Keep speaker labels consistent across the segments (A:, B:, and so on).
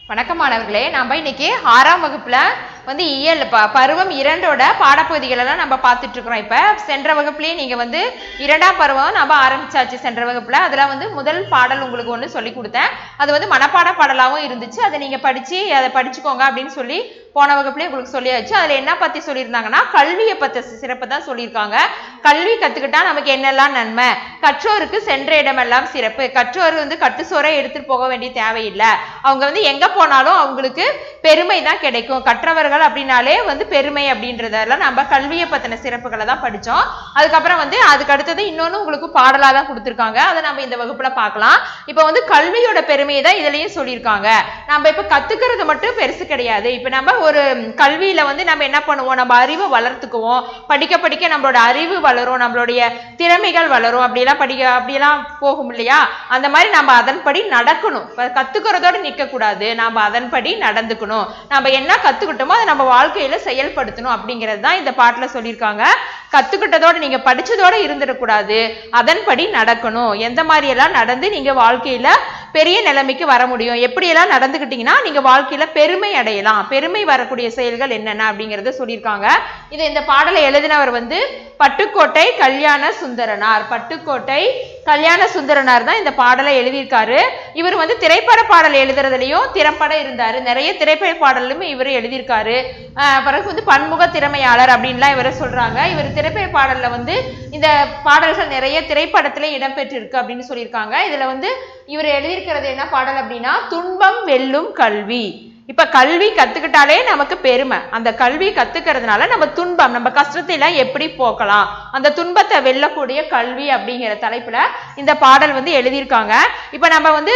A: வணக்கம் மாணவர்களே, நம்ம இன்னைக்கு 6ஆம் வகுப்புல வந்து இயல் பருவம் 2ஓட பாடப்பகுதிகள் எல்லாம் நம்ம பார்த்துட்டு இருக்கிறோம். இப்ப சென்ற வகுப்புலயே நீங்க வந்து 2ஆம் பருவம் நம்ம ஆரம்பிச்சாச்சு. சென்ற வகுப்புல அதுல வந்து முதல் பாடல் உங்களுக்கு ஒண்ணு சொல்லி கொடுத்தேன். அது வந்து மனப்பாட பாடலாவும் இருந்துச்சு. அதை நீங்க அதை படிச்சுக்கோங்க அப்படின்னு சொல்லி போன வகுப்புலயே உங்களுக்கு சொல்லியாச்சு. அதுல என்ன பத்தி சொல்லியிருந்தாங்கன்னா, கல்வியை பத்தி சிறப்பு தான் சொல்லியிருக்காங்க. கல்வி கத்துக்கிட்டா நமக்கு என்னெல்லாம் நன்மை, கற்றோருக்கு சென்ற இடமெல்லாம் சிறப்பு, கற்றோர் வந்து கட்டுசோரை எடுத்துட்டு போக வேண்டிய தேவையில்லை, அவங்க வந்து எங்க போனாலும் அவங்களுக்கு பெருமை தான் கிடைக்கும், கற்றவர்கள் அப்படின்னாலே வந்து பெருமை அப்படின்றதெல்லாம் நம்ம கல்வியை பத்தின சிறப்புகளை தான் படிச்சோம். அதுக்கப்புறம் வந்து அதுக்கு அடுத்தது இன்னொன்னு உங்களுக்கு பாடலா தான் கொடுத்துருக்காங்க. அதை நம்ம இந்த வகுப்புல பார்க்கலாம். இப்ப வந்து கல்வியோட பெருமையை தான் இதுலயும் சொல்லியிருக்காங்க. நம்ம இப்ப கத்துக்கிறது மட்டும் பெருசு கிடையாது. இப்ப நம்ம ஒரு கல்வியில வந்து நம்ம என்ன பண்ணுவோம், நம்ம அறிவை வளர்த்துக்குவோம். படிக்க படிக்க நம்மளோட அறிவு வளரும், நம்மளுடைய திறமைகள் வளரும். அப்படியெல்லாம் போகும் இல்லையா? அந்த மாதிரி நம்ம அதன்படி நடக்கணும். கத்துக்கிறதோட நிக்க கூடாது, நாம அதன்படி நடந்துக்கணும். நம்ம என்ன கத்துக்கிட்டோமோ அதை நம்ம வாழ்க்கையில செயல்படுத்தணும் அப்படிங்கிறது தான் இந்த பாட்டுல சொல்லியிருக்காங்க. கத்துக்கிட்டதோட நீங்க படிச்சதோட இருந்துடக்கூடாது, அதன்படி நடக்கணும். எந்த மாதிரி எல்லாம் நடந்து நீங்க வாழ்க்கையில பெரிய நிலைமைக்கு வர முடியும், எப்படியெல்லாம் நடந்துக்கிட்டீங்கன்னா நீங்க வாழ்க்கையில பெருமை அடையலாம், பெருமை வரக்கூடிய செயல்கள் என்னென்ன அப்படிங்கறத சொல்லியிருக்காங்க. இது இந்த பாடலை எழுதினவர் வந்து பட்டுக்கோட்டை கல்யாண சுந்தரனார். பட்டுக்கோட்டை கல்யாண சுந்தரனார் தான் இந்த பாடலை எழுதியிருக்காரு. இவர் வந்து திரைப்பட பாடல் எழுதுறதுலயும் திறம்பட இருந்தாரு. நிறைய திரைப்பட பாடலும் இவர் எழுதியிருக்காரு. பிறகு வந்து பன்முக திறமையாளர் அப்படின்லாம் இவரை சொல்றாங்க. இவர் திரைப்பட பாடல்ல வந்து இந்த பாடல்கள் நிறைய திரைப்படத்திலே இடம்பெற்றிருக்கு அப்படின்னு சொல்லியிருக்காங்க. இதுல வந்து இவர் எழுதியிருக்கிறது என்ன பாடல் அப்படின்னா, துன்பம் வெல்லும் கல்வி. இப்ப கல்வி கத்துக்கிட்டாலே நமக்கு பெருமை. அந்த கல்வி கத்துக்கிறதுனால நம்ம துன்பம், நம்ம கஷ்டத்தை எல்லாம் எப்படி போக்கலாம், அந்த துன்பத்தை வெல்லக்கூடிய கல்வி அப்படிங்கிற தலைப்புல இந்த பாடல் வந்து எழுதியிருக்காங்க. இப்ப நம்ம வந்து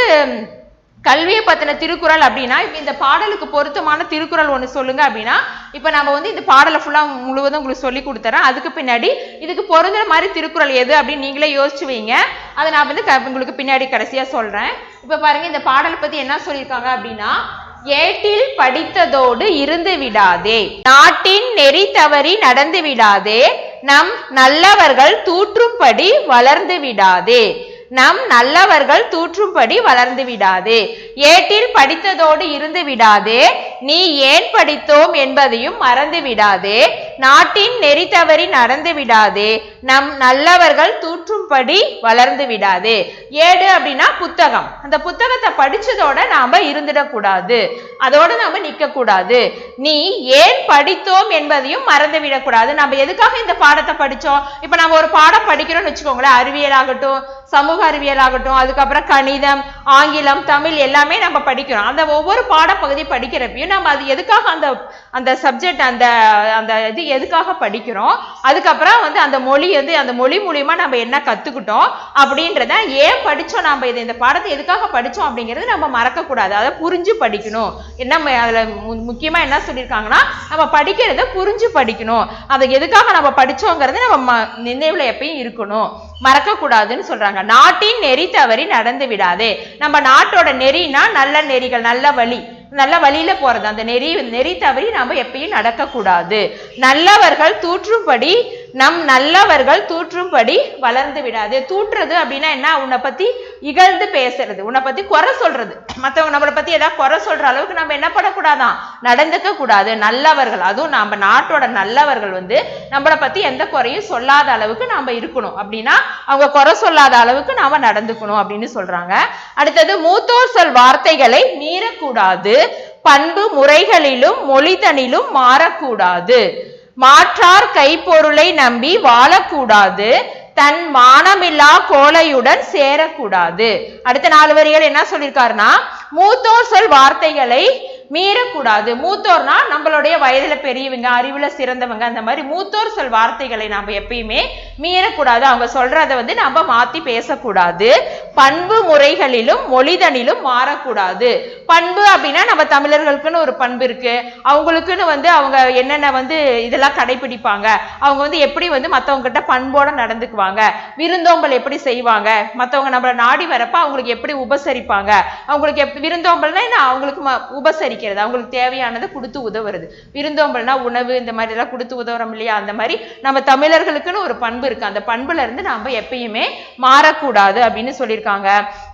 A: கல்வியை பத்தின திருக்குறள் அப்படின்னா, இப்ப இந்த பாடலுக்கு பொருத்தமான திருக்குறள் ஒண்ணு சொல்லுங்க அப்படின்னா, இப்ப நம்ம வந்து இந்த பாடலை ஃபுல்லா முழுவதும் உங்களுக்கு சொல்லி கொடுத்துறேன். அதுக்கு பின்னாடி இதுக்கு பொருந்துற மாதிரி திருக்குறள் எது அப்படின்னு நீங்களே யோசிச்சு வைங்க. அதை நான் வந்து உங்களுக்கு பின்னாடி கடைசியா சொல்றேன். இப்ப பாருங்க, இந்த பாடலை பத்தி என்ன சொல்லியிருக்காங்க அப்படின்னா, ஏட்டில் படித்ததோடு இருந்து விடாதே, நாட்டின் நெறி தவறி நடந்து விடாதே, நம் நல்லவர்கள் தூற்றும்படி வளர்ந்து விடாதே, நம் நல்லவர்கள் தூற்றும்படி வளர்ந்து விடாதே, ஏட்டில் படித்ததோடு இருந்து விடாதே, நீ ஏன் படித்தோம் என்பதையும் மறந்து விடாதே, நாட்டின் நெறி தவறி நடந்து விடாதே, நம் நல்லவர்கள் தூற்றும்படி வளர்ந்து விடாதே. ஏடு அப்படின்னா புத்தகம். அந்த புத்தகத்தை படிச்சதோட நாம இருந்துடக்கூடாது, அதோட நாம நிக்க கூடாது. நீ ஏன் படித்தோம் என்பதையும் மறந்து விடக்கூடாது. நம்ம எதுக்காக இந்த பாடத்தை படிச்சோம்? இப்ப நம்ம ஒரு பாடம் படிக்கிறோம்னு வச்சுக்கோங்களேன், அறிவியல் ஆகட்டும், சமூக அறிவியல் ஆகட்டும், அதுக்கப்புறம் கணிதம், ஆங்கிலம், தமிழ் எல்லாமே நம்ம படிக்கிறோம். அந்த ஒவ்வொரு பாடப்பகுதி படிக்கிறப்பையும் நம்ம அது எதுக்காக அந்த சப்ஜெக்ட் அந்த இது எதுக்காக படிக்கிறோம், அதுக்கப்புறம் வந்து அந்த மொழி வந்து அந்த மொழி மூலியமா நம்ம என்ன கத்துக்கிட்டோம் அப்படின்றத, ஏன் படிச்சோம், நம்ம இந்த பாடத்தை எதுக்காக படிச்சோம் அப்படிங்கிறது நம்ம மறக்க கூடாது. அதை புரிஞ்சு படிக்கணும். என்ன அதுல முக்கியமா என்ன சொல்லியிருக்காங்கன்னா, நம்ம படிக்கிறத புரிஞ்சு படிக்கணும். அதை எதுக்காக நம்ம படிச்சோங்கிறது நம்ம நினைவுல எப்பயும் இருக்கணும், மறக்க கூடாதுன்னு சொல்றாங்க. நாட்டின் நெறி தவறி நடந்து விடாதே. நம்ம நாட்டோட நெறினா நல்ல நெறிகள், நல்ல வழியில போறது. அந்த நெறி தவறி நாம எப்பயும் நடக்க கூடாது. நல்லவர்கள் தூற்றும்படி, நம் நல்லவர்கள் தூற்றும்படி வளர்ந்து விடாது. தூற்றுறது அப்படின்னா என்ன? உன்னை பத்தி இகழ்ந்து பேசுறது, உன்னை பத்தி குறை சொல்றது, மற்றவங்க நம்மளை பத்தி ஏதாவது குறை சொல்ற அளவுக்கு நம்ம என்ன பண்ணக்கூடாதான், நடந்துக்க கூடாது. நல்லவர்கள், அதுவும் நம்ம நாட்டோட நல்லவர்கள் வந்து நம்மளை பத்தி எந்த குறையும் சொல்லாத அளவுக்கு நாம இருக்கணும். அப்படின்னா அவங்க குறை சொல்லாத அளவுக்கு நாம நடந்துக்கணும் அப்படின்னு சொல்றாங்க. அடுத்தது, மூத்தோர் சொல் வார்த்தைகளை மீறக்கூடாது, பண்பு முறைகளிலும் மொழிதனிலும் மாறக்கூடாது, மாற்றார் கைப்பொருளை நம்பி வாழக்கூடாது, தன் மானமில்லா கோலையுடன் சேரக்கூடாது. அடுத்த 4 வரிகள் என்ன சொல்லியிருக்காருன்னா, மூத்தோர் சொல் வார்த்தைகளை மீறக்கூடாது. மூத்தோர்னா நம்மளுடைய வயதுல பெரியவங்க, அறிவுல சிறந்தவங்க, அந்த மாதிரி மூத்தோர் சொல் வார்த்தைகளை நாம எப்பயுமே மீறக்கூடாது. அவங்க சொல்றதை வந்து நம்ம மாத்தி பேசக்கூடாது. பண்பு முறைகளிலும் மொழிதனிலும் மாறக்கூடாது. பண்பு அப்படின்னா நம்ம தமிழர்களுக்குன்னு ஒரு பண்பு இருக்கு, அவங்களுக்குன்னு வந்து அவங்க என்னென்ன வந்து இதெல்லாம் கடைபிடிப்பாங்க, அவங்க வந்து எப்படி வந்து மற்றவங்க கிட்ட பண்போட நடந்துக்குவாங்க, விருந்தோம்பல் எப்படி செய்வாங்க, மற்றவங்க நம்மள நாடி வரப்ப அவங்களுக்கு எப்படி உபசரிப்பாங்க, அவங்களுக்கு விருந்தோம்பல்னா என்ன, அவங்களுக்கு உபசரிக்க அளிக்கிறது, அவங்களுக்கு தேவையானதை கொடுத்து உதவுறது. விருந்தோம்பல்னா உணவு இந்த மாதிரி எல்லாம் கொடுத்து உதவுறோம் இல்லையா, அந்த மாதிரி நம்ம தமிழர்களுக்குன்னு ஒரு பண்பு இருக்கு. அந்த பண்புல இருந்து நாம எப்பயுமே மாறக்கூடாது அப்படின்னு சொல்லியிருக்காங்க.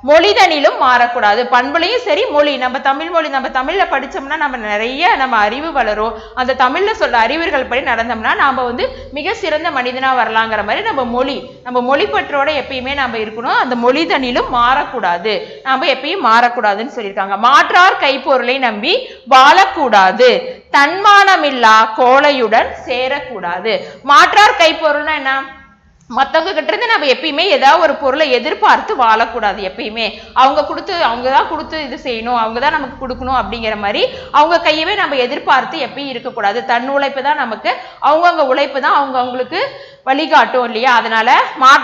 A: மொழிதனிலும் மாறக்கூடாது, பண்புலையும் சரி மொழி, நம்ம தமிழ் மொழி நம்ம தமிழ்ல படிச்சோம்னா நம்ம நிறைய நம்ம அறிவு வளரும். அந்த தமிழ்ல சொல்ற அறிவுகள் படி நடந்தோம்னா நாம வந்து மிக சிறந்த மனிதனா வரலாங்கிற மாதிரி நம்ம மொழி பற்றோட எப்பயுமே நாம இருக்கணும். அந்த மொழிதனிலும் மாறக்கூடாது, நாம எப்பயும் மாறக்கூடாதுன்னு சொல்லியிருக்காங்க. மாற்றார் கைப்பொருளை நம்பி வாழக்கூடாது, தன்மானமில்லா கோழையுடன் சேரக்கூடாது. மாற்றார் கைப்பொருள்னா என்ன, மற்றவங்க கிட்ட இருந்து நம்ம எப்பயுமே ஏதாவது ஒரு பொருளை எதிர்பார்த்து வாழக்கூடாது. எப்பயுமே அவங்க தான் கொடுத்து இது செய்யணும், அவங்க தான் நமக்கு கொடுக்கணும் அப்படிங்கிற மாதிரி அவங்க கையவே நம்ம எதிர்பார்த்து எப்பயும் இருக்கக்கூடாது. தன் உழைப்பு தான் நமக்கு, அவங்கவுங்க உழைப்பு தான் அவங்களுக்கு வழிகாட்டும் இல்லையா. அதனால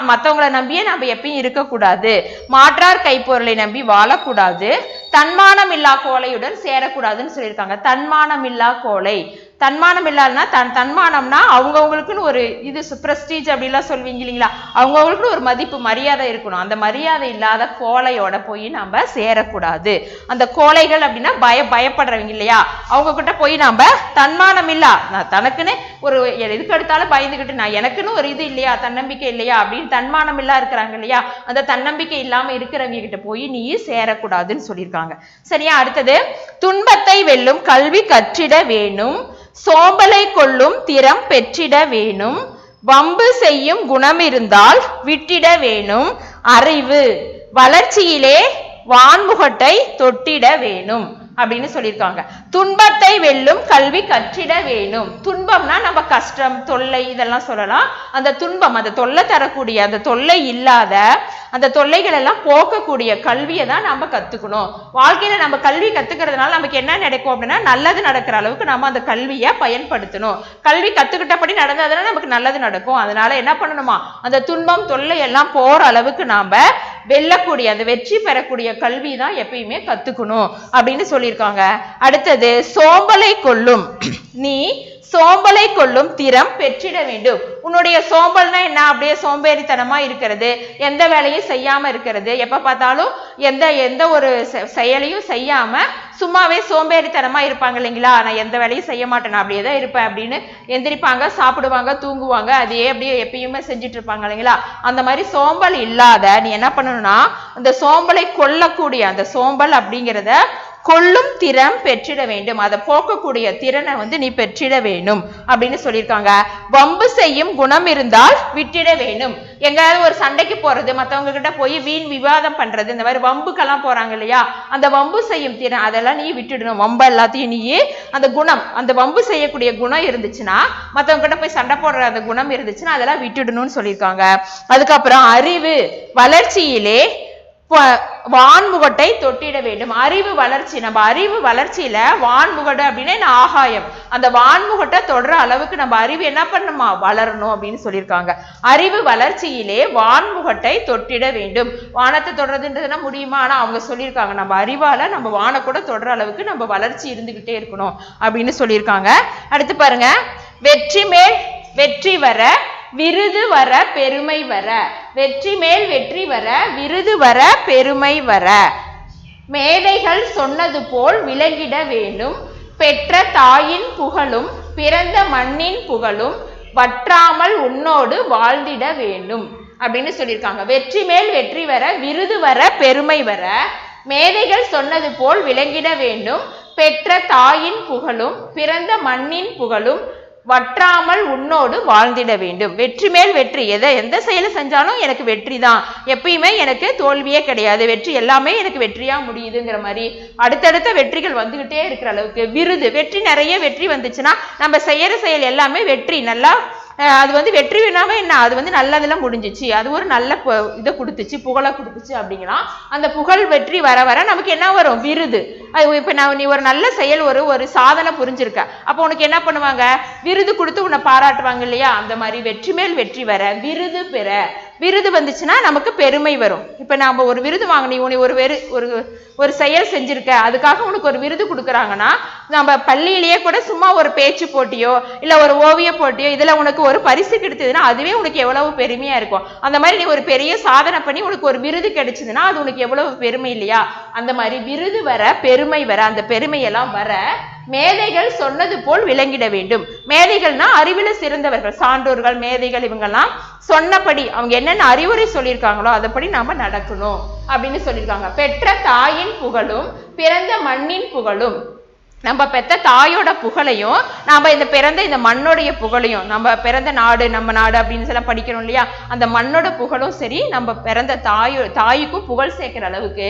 A: மற்றவங்களை நம்பியே நம்ம எப்பயும் இருக்கக்கூடாது. மாற்றார் கைப்பொருளை நம்பி வாழக்கூடாது, தன்மானம் இல்லா கோழையுடன் சேரக்கூடாதுன்னு சொல்லியிருக்காங்க. தன்மானம் இல்லா கோழை, தன்மானம் இல்லாதுன்னா தன்மானம்னா அவங்கவுங்களுக்குன்னு ஒரு இது பிரஸ்டீஜ் அப்படிலாம் சொல்வீங்க இல்லைங்களா, அவங்கவுங்களுக்குன்னு ஒரு மதிப்பு மரியாதை இருக்கணும். அந்த மரியாதை இல்லாத கோழையோட போய் நம்ம சேரக்கூடாது. அந்த கோழைகள் அப்படின்னா பயப்படுறவங்க இல்லையா, அவங்க கிட்ட போய் நம்ம தன்மானம் இல்லா, நான் தனக்குன்னு ஒரு எதுக்கு எடுத்தாலும் பயந்துகிட்டு நான் எனக்குன்னு ஒரு இது இல்லையா, தன்னம்பிக்கை இல்லையா அப்படின்னு தன்மானம் இல்லா இருக்கிறாங்க இல்லையா, அந்த தன்னம்பிக்கை இல்லாம இருக்கிறவங்க கிட்ட போய் நீ சேரக்கூடாதுன்னு சொல்லியிருக்காங்க. சரியா. அடுத்தது, துன்பத்தை வெல்லும் கல்வி கற்றிட வேணும், சோம்பலை கொள்ளும் திறம் பெற்றிட வேணும், வம்பு செய்யும் குணம் இருந்தால் விட்டிட வேணும், அறிவு வளர்ச்சியிலே வான்முகட்டை தொட்டிட வேணும் அப்படின்னு சொல்லியிருக்காங்க. துன்பத்தை வெல்லும் கல்வி கற்றிட வேணும். துன்பம்னா நம்ம கஷ்டம் தொல்லை இதெல்லாம் சொல்லலாம். அந்த துன்பம், அந்த தொல்லை தரக்கூடிய, அந்த தொல்லை இல்லாத, அந்த தொல்லைகள் எல்லாம் போக்கக்கூடிய கல்வியை தான் நம்ம கத்துக்கணும். வாழ்க்கையில நம்ம கல்வி கத்துக்கிறதுனால நமக்கு என்ன நடக்கும் அப்படின்னா, நல்லது நடக்கிற அளவுக்கு நம்ம அந்த கல்வியை பயன்படுத்தணும். கல்வி கத்துக்கிட்டபடி நடந்ததுன்னா நமக்கு நல்லது நடக்கும். அதனால என்ன பண்ணணுமா, அந்த துன்பம் தொல்லை எல்லாம் போற அளவுக்கு நாம வெல்லக்கூடிய, அந்த வெற்றி பெறக்கூடிய கல்வி தான் எப்பயுமே கத்துக்கணும் அப்படின்னு சொல்லியிருக்காங்க. அடுத்தது, சோம்பலை கொள்ளும், நீ சோம்பலை கொள்ளும் திறம் பெற்றிட வேண்டும். உன்னுடைய சோம்பல்னா என்ன, அப்படியே சோம்பேறித்தனமா இருக்கிறது, எந்த வேலையும் செய்யாம இருக்கிறது, எப்ப பார்த்தாலும் எந்த ஒரு செயலையும் செய்யாம சும்மாவே சோம்பேறித்தனமா இருப்பாங்க இல்லைங்களா, நான் எந்த வேலையும் செய்ய மாட்டேன், நான் அப்படியே தான் இருப்பேன் அப்படின்னு எந்திரிப்பாங்க, சாப்பிடுவாங்க, தூங்குவாங்க, அதையே அப்படியே எப்பயுமே செஞ்சுட்டு இருப்பாங்க இல்லைங்களா. அந்த மாதிரி சோம்பல் இல்லாத நீ என்ன பண்ணணும்னா, அந்த சோம்பலை கொல்லக்கூடிய, அந்த சோம்பல் அப்படிங்கிறத கொள்ளும் திறம் பெற்றிட வேண்டும், அதை போக்கக்கூடிய திறனை நீ பெற்றிட வேணும் அப்படின்னு சொல்லியிருக்காங்க. வம்பு செய்யும் குணம் இருந்தால் விட்டிட வேணும். எங்கேயாவது ஒரு சண்டைக்கு போறது, மற்றவங்க கிட்ட போய் வீண் விவாதம் பண்றது, இந்த மாதிரி வம்புக்கெல்லாம் போறாங்க இல்லையா, அந்த வம்பு செய்யும் திறன் அதெல்லாம் நீ விட்டுடணும். வம்பு எல்லாத்தையும் நீ அந்த குணம், அந்த வம்பு செய்யக்கூடிய குணம் இருந்துச்சுன்னா, மற்றவங்க கிட்ட போய் சண்டை போடுற அந்த குணம் இருந்துச்சுன்னா அதெல்லாம் விட்டுடணும்னு சொல்லியிருக்காங்க. அதுக்கப்புறம் அறிவு வளர்ச்சியிலே வான்முகட்டை தொட்டிட வேண்டும். அறிவு வளர்ச்சி, நம்ம அறிவு வளர்ச்சியில வான்முகடு அப்படின்னு ஆகாயம், அந்த வான்முகட்டை தொடர அளவுக்கு நம்ம அறிவு என்ன பண்ணணுமா, வளரணும் அப்படின்னு சொல்லியிருக்காங்க. அறிவு வளர்ச்சியிலே வான்முகட்டை தொட்டிட வேண்டும். வானத்தை தொடர்றதுன்றதுனா முடியுமா, ஆனா அவங்க சொல்லியிருக்காங்க நம்ம அறிவால நம்ம வானை கூட தொடர அளவுக்கு நம்ம வளர்ச்சி இருந்துகிட்டே இருக்கணும் அப்படின்னு சொல்லியிருக்காங்க. அடுத்து பாருங்க, வெற்றி மேல் வெற்றி வர விருது வர பெருமை வர, வெற்றி மேல் வெற்றி வர விருது வர பெருமை வர, மேதைகள் சொன்னது போல் விளங்கிட வேண்டும், பெற்ற தாயின் புகழும் பிறந்த மண்ணின் புகழும் வற்றாமல் உன்னோடு வாழ்ந்திட வேண்டும் அப்படின்னு சொல்லியிருக்காங்க. வெற்றி மேல் வெற்றி வர விருது வர பெருமை வர, மேதைகள் சொன்னது போல் விளங்கிட வேண்டும், பெற்ற தாயின் புகழும் பிறந்த மண்ணின் புகழும் வற்றாமல் உன்னோடு வாழ்ந்திட வேண்டும். வெற்றி மேல் வெற்றி, எந்த செயலை செஞ்சாலும் எனக்கு வெற்றி தான், எப்பயுமே எனக்கு தோல்வியே கிடையாது, வெற்றி எல்லாமே எனக்கு வெற்றியா முடியுதுங்கிற மாதிரி அடுத்தடுத்த வெற்றிகள் வந்துகிட்டே இருக்கிற அளவுக்கு விருது, வெற்றி நிறைய வெற்றி வந்துச்சுன்னா நம்ம செய்யற செயல் எல்லாமே வெற்றி, நல்லா அது வெற்றி வேணாம என்ன, அது நல்லதெல்லாம் முடிஞ்சிச்சு, அது ஒரு நல்ல இதை கொடுத்துச்சு, புகழை கொடுத்துச்சு அப்படிங்கன்னா அந்த புகழ் வெற்றி வர வர நமக்கு என்ன வரும், விருது. இப்ப நீ ஒரு நல்ல செயல் ஒரு சாதனை புரிஞ்சிருக்க, அப்போ உனக்கு என்ன பண்ணுவாங்க, விருது கொடுத்து உன்னை பாராட்டுவாங்க இல்லையா. அந்த மாதிரி வெற்றி மேல் வெற்றி வர விருது பெற, விருது வந்துச்சுன்னா நமக்கு பெருமை வரும். இப்ப நாம ஒரு விருது வாங்கினீ ஒரு செயல் செஞ்சிருக்க, அதுக்காக உனக்கு ஒரு விருது கொடுக்குறாங்கன்னா, நம்ம பள்ளியிலேயே கூட சும்மா ஒரு பேச்சு போட்டியோ இல்ல ஒரு ஓவிய போட்டியோ இதுல உனக்கு ஒரு பரிசு கிடைத்ததுன்னா அதுவே உனக்கு எவ்வளவு பெருமையா இருக்கும். அந்த மாதிரி நீ ஒரு பெரிய சாதனை பண்ணி உனக்கு ஒரு விருது கிடைச்சதுன்னா அது உனக்கு எவ்வளவு பெருமை இல்லையா? அந்த மாதிரி விருது வர, பெருமை வர, அந்த பெருமையெல்லாம் வர மேதைகள் சொன்னது போல் விளங்கிட வேண்டும். மேதைகள்னா அறிவில சிறந்தவர்கள், சான்றோர்கள், மேதைகள், இவங்கெல்லாம் சொன்னபடி அவங்க என்னென்ன அறிவுரை சொல்லியிருக்காங்களோ அதப்படி நாம நடக்கணும் அப்படின்னு சொல்லியிருக்காங்க. பெற்ற தாயின் புகழும் பிறந்த மண்ணின் புகழும், நம்ம பெத்த தாயோட புகழையும் நாம இந்த பிறந்த இந்த மண்ணோடைய புகழையும், நம்ம பிறந்த நாடு நம்ம நாடு அப்படின்னு சொல்ல படிக்கணும் இல்லையா, அந்த மண்ணோட புகழும் சரி, நம்ம பிறந்த தாய்க்கும் புகழ் சேர்க்கிற அளவுக்கு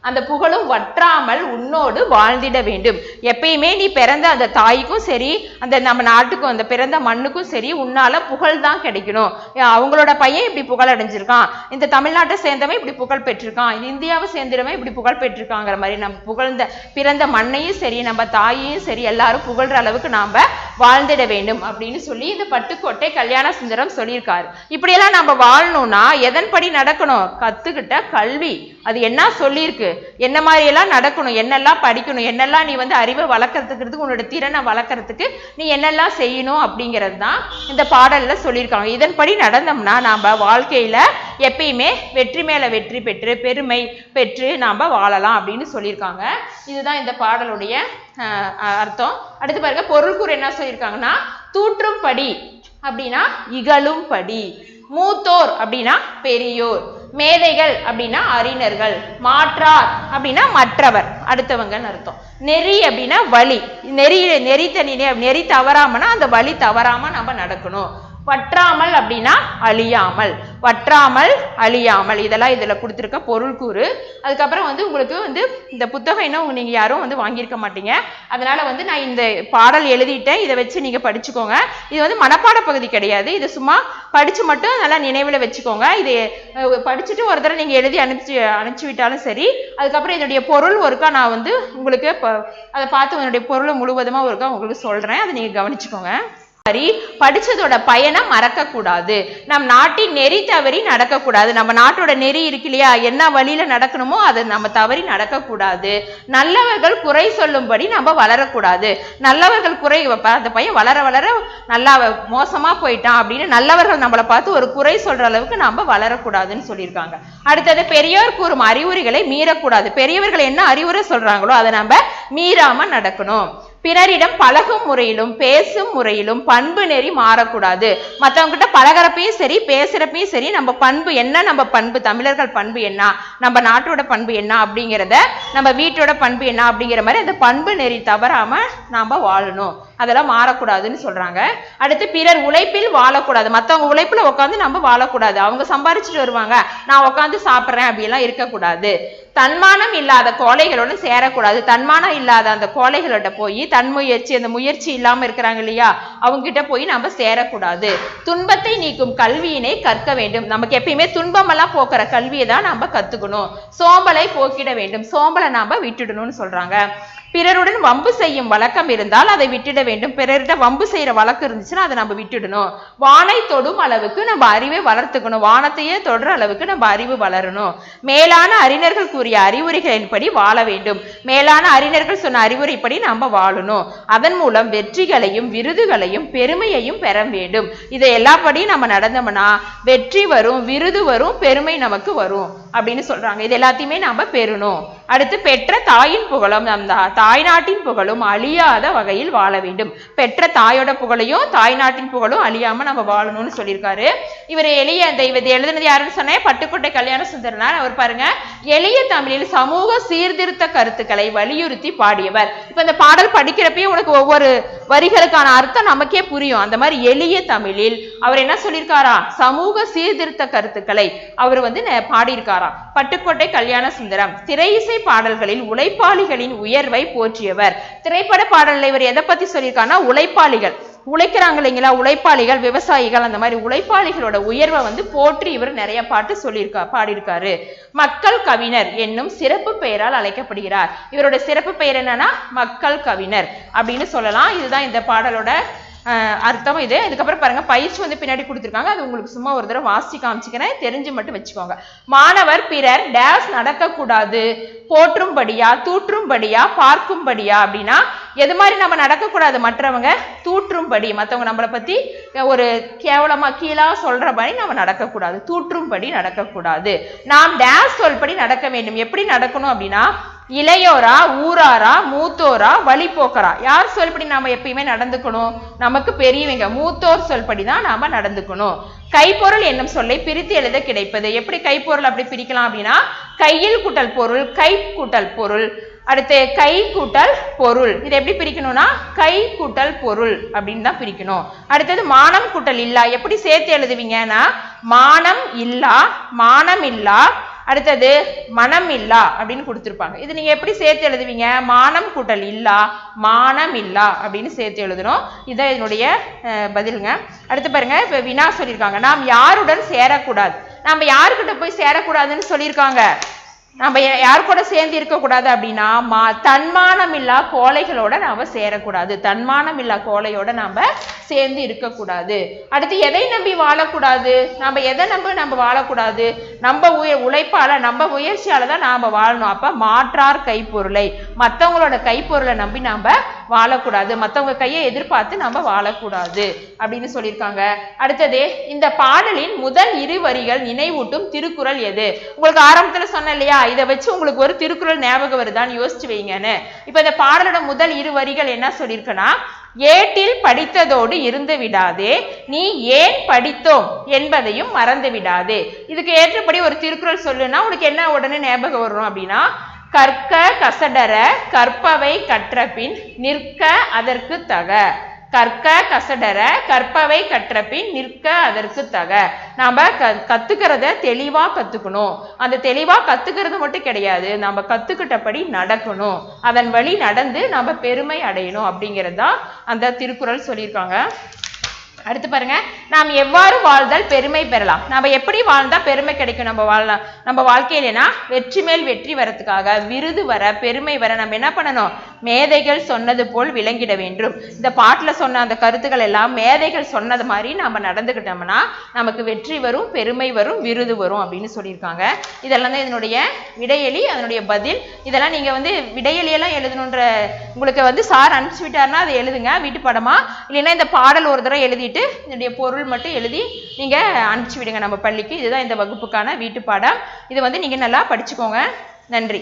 A: அந்த புகழும் வற்றாமல் உன்னோடு வாழ்ந்திட வேண்டும். எப்பயுமே நீ பிறந்த அந்த தாய்க்கும் சரி, அந்த நம்ம நாட்டுக்கும் அந்த பிறந்த மண்ணுக்கும் சரி உன்னால புகழ் தான் கிடைக்கணும். அவங்களோட பையன் இப்படி புகழ் அடைஞ்சிருக்கான், இந்த தமிழ்நாட்டை சேர்ந்தவன் இப்படி புகழ் பெற்றிருக்கான், இந்த இந்தியாவை சேர்ந்தவன் இப்படி புகழ் பெற்றிருக்காங்கிற மாதிரி நம்ம புகழ்ந்த பிறந்த மண்ணையும் சரி நம்ம தாயையும் சரி எல்லாரும் புகழ்ற அளவுக்கு நாம வாழ்ந்திட வேண்டும் அப்படின்னு சொல்லி இந்த பட்டுக்கோட்டை கல்யாண சுந்தரம் சொல்லியிருக்காரு. இப்படியெல்லாம் நம்ம வாழணும்னா எதன்படி நடக்கணும்? கத்துக்கிட்ட கல்வி அது என்ன சொல்லியிருக்கு, என்ன மாதிரி எல்லாம் நடக்கணும், என்னெல்லாம் படிக்கணும், என்னெல்லாம் நீ அறிவை வளர்க்கறதுக்கு உன்னோட திறனை வளர்க்கறதுக்கு நீ என்னெல்லாம் செய்யணும் அப்படிங்கிறது தான் இந்த பாடல்ல சொல்லியிருக்காங்க. இதன்படி நடந்தோம்னா நாம வாழ்க்கையில எப்பயுமே வெற்றி மேல வெற்றி பெற்று பெருமை பெற்று நாம வாழலாம் அப்படின்னு சொல்லியிருக்காங்க. இதுதான் இந்த பாடலுடைய அர்த்தம். அடுத்து பாருங்க, பொருள்கூறு என்ன சொல்லியிருக்காங்கன்னா, தூற்றும் படி அப்படின்னா இகழும் படி, மூத்தோர் அப்படின்னா பெரியோர், மேதைகள் அப்படின்னா அறிஞர்கள், மாற்றார் அப்படின்னா மற்றவர், அடுத்தவங்கன்னு அர்த்தம். நெறி அப்படின்னா வழி, நெறி தவறாமனா அந்த வழி தவறாம நம்ம நடக்கணும். வற்றாமல் அப்படின்னா அழியாமல், வற்றாமல் அழியாமல், இதெல்லாம் இதுல கொடுத்துருக்க பொருள்கூறு. அதுக்கப்புறம் உங்களுக்கு இந்த புத்தகம் இன்னும் நீங்க யாரும் வாங்கியிருக்க மாட்டீங்க, அதனால நான் இந்த பாடல் எழுதிட்டேன், இதை வச்சு நீங்க படிச்சுக்கோங்க. இது மனப்பாட பகுதி கிடையாது, இது சும்மா படிச்சு மட்டும் நல்லா நினைவுல வச்சுக்கோங்க. இதை படிச்சுட்டு ஒரு தடவை நீங்க எழுதி அனுப்பிச்சு விட்டாலும் சரி. அதுக்கப்புறம் இதனுடைய பொருள் ஒருக்கா நான் உங்களுக்கு அதை பார்த்து என்னுடைய பொருளை முழுவதுமா ஒருக்கா உங்களுக்கு சொல்றேன், அதை நீங்க கவனிச்சுக்கோங்க. படிச்சதோட பயனை மறக்க கூடாது, நம் நாட்டின் நெறி தவறி நடக்க கூடாது. நம்ம நாட்டோட நெறி இருக்கு இல்லையா, என்ன வழியில நடக்கணுமோ அதை நம்ம தவறி நடக்க கூடாது. நல்லவர்கள் குறை சொல்லும்படி நம்ம வளரக்கூடாது. நல்லவர்கள் குறை, அந்த பையன் வளர வளர நல்லா மோசமா போயிட்டான் அப்படின்னு நல்லவர்கள் நம்மளை பார்த்து ஒரு குறை சொல்ற அளவுக்கு நம்ம வளரக்கூடாதுன்னு சொல்லியிருக்காங்க. அடுத்தது, பெரியோர் கூறும் அறிவுரைகளை மீறக்கூடாது. பெரியவர்கள் என்ன அறிவுரை சொல்றாங்களோ அதை நம்ம மீறாம நடக்கணும். பிறரிடம் பழகும் முறையிலும் பேசும் முறையிலும் பண்பு நெறி மாறக்கூடாது. மற்றவங்க கிட்ட பழகிறப்பையும் சரி பேசுறப்பையும் சரி நம்ம பண்பு என்ன, நம்ம பண்பு தமிழர்கள் பண்பு என்ன, நம்ம நாட்டோட பண்பு என்ன அப்படிங்கிறத, நம்ம வீட்டோட பண்பு என்ன அப்படிங்கிற மாதிரி அந்த பண்பு நெறி தவறாம நாம வாழணும், அதெல்லாம் மாறக்கூடாதுன்னு சொல்றாங்க. அடுத்து, பிறர் உழைப்பில் வாழக்கூடாது. மற்றவங்க உழைப்புல உட்காந்து நம்ம வாழக்கூடாது. அவங்க சம்பாரிச்சுட்டு வருவாங்க, நான் உட்காந்து சாப்பிட்றேன் அப்படியெல்லாம் இருக்கக்கூடாது. தன்மானம் இல்லாத கோழைகளோட சேரக்கூடாது. தன்மானம் இல்லாத அந்த கோழைகளோட போய் தன்முயற்சி, அந்த முயற்சி இல்லாம இருக்கிறாங்க இல்லையா, அவங்க கிட்ட போய் நம்ம சேரக்கூடாது. துன்பத்தை நீக்கும் கல்வியினை கற்க வேண்டும். நமக்கு எப்பயுமே துன்பமெல்லாம் போக்குற கல்வியை தான் நம்ம கத்துக்கணும். சோம்பலை போக்கிட வேண்டும், சோம்பலை நாம விட்டுடணும்னு சொல்றாங்க. பிறருடன் வம்பு செய்யும் வழக்கம் இருந்தால் அதை விட்டுட வேண்டும். பிறர்கிட்ட வம்பு செய்யற வழக்கம் இருந்துச்சுன்னா அதை நம்ம விட்டுடணும். வானை தொடும் அளவுக்கு நம்ம அறிவை வளர்த்துக்கணும், வானத்தையே தொடுற அளவுக்கு நம்ம அறிவு வளரணும். மேலான அறிஞர்கள் கூறிய அறிவுரைகளின்படி வாழ வேண்டும். மேலான அறிஞர்கள் சொன்ன அறிவுரைப்படி நம்ம வாழணும். அதன் மூலம் வெற்றிகளையும் விருதுகளையும் பெருமையையும் பெற வேண்டும். இதை எல்லாப்படியும் நம்ம நடந்தோம்னா வெற்றி வரும், விருது வரும், பெருமை நமக்கு வரும் அப்படின்னு சொல்றாங்க. இது எல்லாத்தையுமே நாம பெறணும். அடுத்து, பெற்ற தாயின் புகழும் அந்த தாய்நாட்டின் புகழும் அழியாத வகையில் வாழ வேண்டும். பெற்ற தாயோட புகழையும் தாய்நாட்டின் புகழும் அழியாம நம்ம வாழணும்னு சொல்லியிருக்காரு. இவர் எளிய இதை எழுதுனது யாருன்னு சொன்னேன், பட்டுக்கோட்டை கல்யாண சுந்தரனார். அவர் பாருங்க, எளிய தமிழில் சமூக சீர்திருத்த கருத்துக்களை வலியுறுத்தி பாடியவர். இப்ப இந்த பாடல் படிக்கிறப்பயே உனக்கு ஒவ்வொரு வரிகளுக்கான அர்த்தம் நமக்கே புரியும். அந்த மாதிரி எளிய தமிழில் அவர் என்ன சொல்லியிருக்காரா, சமூக சீர்திருத்த கருத்துக்களை அவர் பாடியிருக்காரா. பட்டுக்கோட்டை கல்யாண சுந்தரம் திரை இசை பாடல்களில் உழைப்பாளிகளின் உயர்வை போற்றியவர். திரைப்பட பாடல்ல இவர் எதை பத்தி சொல்லியிருக்காருன்னா, உழைப்பாளிகள் உழைக்கிறாங்க இல்லைங்களா, உழைப்பாளிகள், விவசாயிகள், அந்த மாதிரி உழைப்பாளிகளோட உயர்வை போற்றி இவர் நிறைய பாட்டு பாடியிருக்காரு. மக்கள் கவிஞர் என்னும் சிறப்பு பெயரால் அழைக்கப்படுகிறார். இவரோட சிறப்பு பெயர் என்னன்னா மக்கள் கவிஞர் அப்படின்னு சொல்லலாம். இதுதான் இந்த பாடலோட அர்த்தம் இது. இதுக்கப்புறம் பாருங்க பயிற்சி வந்து பின்னாடி கொடுத்துருக்காங்க, அது உங்களுக்கு சும்மா ஒரு தடவை வாசி காமிச்சுக்கிறேன், தெரிஞ்சு மட்டும் வச்சுக்கோங்க. மாணவர் பிறர் டேஸ் நடக்கக்கூடாது, போற்றும்படியா, தூற்றும்படியா, பார்க்கும்படியா. அப்படின்னா எது மாதிரி நம்ம நடக்கக்கூடாது, மற்றவங்க தூற்றும்படி, மற்றவங்க நம்மளை பத்தி ஒரு கேவலமா கீழா சொல்றபடி நம்ம நடக்கக்கூடாது, தூற்றும்படி நடக்கக்கூடாது. நாம் டேஸ் சொல்படி நடக்க வேண்டும். எப்படி நடக்கணும் அப்படின்னா இளையோரா, ஊராரா, மூத்தோரா, வழிபோக்கரா, யார் சொல்படி நாம எப்பயுமே நடந்துக்கணும், நமக்கு பெரியவங்க மூத்தோர் சொல்படி தான் நாம நடந்துக்கணும். கைப்பொருள் என்னும் சொல்லை பிரித்து எழுத கிடைப்பது. எப்படி கைப்பொருள் அப்படி பிரிக்கலாம் அப்படின்னா கையில் கூட்டல் பொருள், கை கூட்டல் பொருள், அடுத்து கை கூட்டல் பொருள். இதை எப்படி பிரிக்கணும்னா கை கூட்டல் பொருள் அப்படின்னு தான் பிரிக்கணும். அடுத்தது மானம் கூட்டல் இல்லா. எப்படி சேர்த்து எழுதுவீங்கன்னா மானம் இல்லா, மானம் இல்லா, அடுத்தது மனம் இல்லா அப்படின்னு கொடுத்துருப்பாங்க. இது நீங்க எப்படி சேர்த்து எழுதுவீங்க, மானம் கூட்டல் இல்லா, மானம் இல்லா அப்படின்னு சேர்த்து எழுதணும். இதான் இதனுடைய பதிலுங்க. அடுத்து பாருங்க, இப்ப வினா சொல்லியிருக்காங்க, நாம் யாருடன் சேரக்கூடாது. நம்ம யாருக்கிட்ட போய் சேரக்கூடாதுன்னு சொல்லியிருக்காங்க, நம்ம யார் கூட சேர்ந்து இருக்கக்கூடாது அப்படின்னா தன்மானம் இல்லா கோழைகளோட நாம சேரக்கூடாது, தன்மானம் இல்லா கோழையோட நாம சேர்ந்து இருக்கக்கூடாது. அடுத்து எதை நம்பி வாழக்கூடாது, நம்ம எதை நம்பி நம்ம வாழக்கூடாது, நம்ம உழைப்பால நம்ம முயற்சியால தான் நாம வாழணும். அப்ப மாற்றார் கைப்பொருளை, மற்றவங்களோட கைப்பொருளை நம்பி நாம வாழக்கூடாது, மற்றவங்க கையை எதிர்பார்த்து நம்ம வாழக்கூடாது அப்படின்னு சொல்லியிருக்காங்க. அடுத்தது இந்த பாடலின் முதல் இரு வரிகள் நினைவூட்டும் திருக்குறள் எது. உங்களுக்கு ஆரம்பத்துல சொன்ன இல்லையா, இதை வச்சு உங்களுக்கு ஒரு திருக்குறள் ஞாபகம் வருதான்னு யோசிச்சு வைங்கன்னு. இப்ப இந்த பாடலோட முதல் இரு வரிகள் என்ன சொல்லியிருக்குன்னா ஏட்டில் படித்ததோடு இருந்து விடாதே, நீ ஏன் படித்தோம் என்பதையும் மறந்து விடாதே. இதுக்கு ஏற்றபடி ஒரு திருக்குறள் சொல்லுன்னா உனக்கு என்ன உடனே ஞாபகம் வரும் அப்படின்னா கற்க கசடர கற்பவை கற்றபின் நிற்க அதற்கு தக. கற்க கசடர கற்பவை கற்றபின் நிற்க அதற்கு தக. நாம கத்துக்கிறத தெளிவா கத்துக்கணும். அந்த தெளிவா கத்துக்கிறது மட்டும் கிடையாது, நம்ம கத்துக்கிட்டபடி நடக்கணும், அதன் வழி நடந்து நம்ம பெருமை அடையணும் அப்படிங்கிறது தான் அந்த திருக்குறள் சொல்லியிருக்காங்க. அடுத்து பாருங்க, நாம் எவ்வாறு வாழ்ந்தால் பெருமை பெறலாம், நம்ம எப்படி வாழ்ந்தா பெருமை கிடைக்கும் நம்ம வாழலாம் நம்ம வாழ்க்கையிலனா வெற்றி மேல் வெற்றி வரத்துக்காக, விருது வர, பெருமை வர நம்ம என்ன பண்ணணும், மேதைகள் சொன்னது போல் விளங்கிட வேண்டும். இந்த பாட்டுல சொன்ன அந்த கருத்துக்கள் எல்லாம் மேதைகள் சொன்னது மாதிரி நம்ம நடந்துக்கிட்டோம்னா நமக்கு வெற்றி வரும், பெருமை வரும், விருது வரும் அப்படின்னு சொல்லியிருக்காங்க. இதெல்லாம் தான் இதனுடைய விடையெளி, அதனுடைய பதில். இதெல்லாம் நீங்க வந்து விடையெளியெல்லாம் எழுதணுன்ற உங்களுக்கு சார் அனுப்பிச்சு விட்டாருன்னா அதை எழுதுங்க வீட்டு பாடமா, இல்லைன்னா இந்த பாடல் ஒரு தடவை எழுதிட்டு இதனுடைய பொருள் மட்டும் எழுதி நீங்க அனுப்பிச்சு விடுங்க நம்ம பள்ளிக்கு. இதுதான் இந்த வகுப்புக்கான வீட்டு பாடம். இது நீங்க நல்லா படிச்சுக்கோங்க. நன்றி.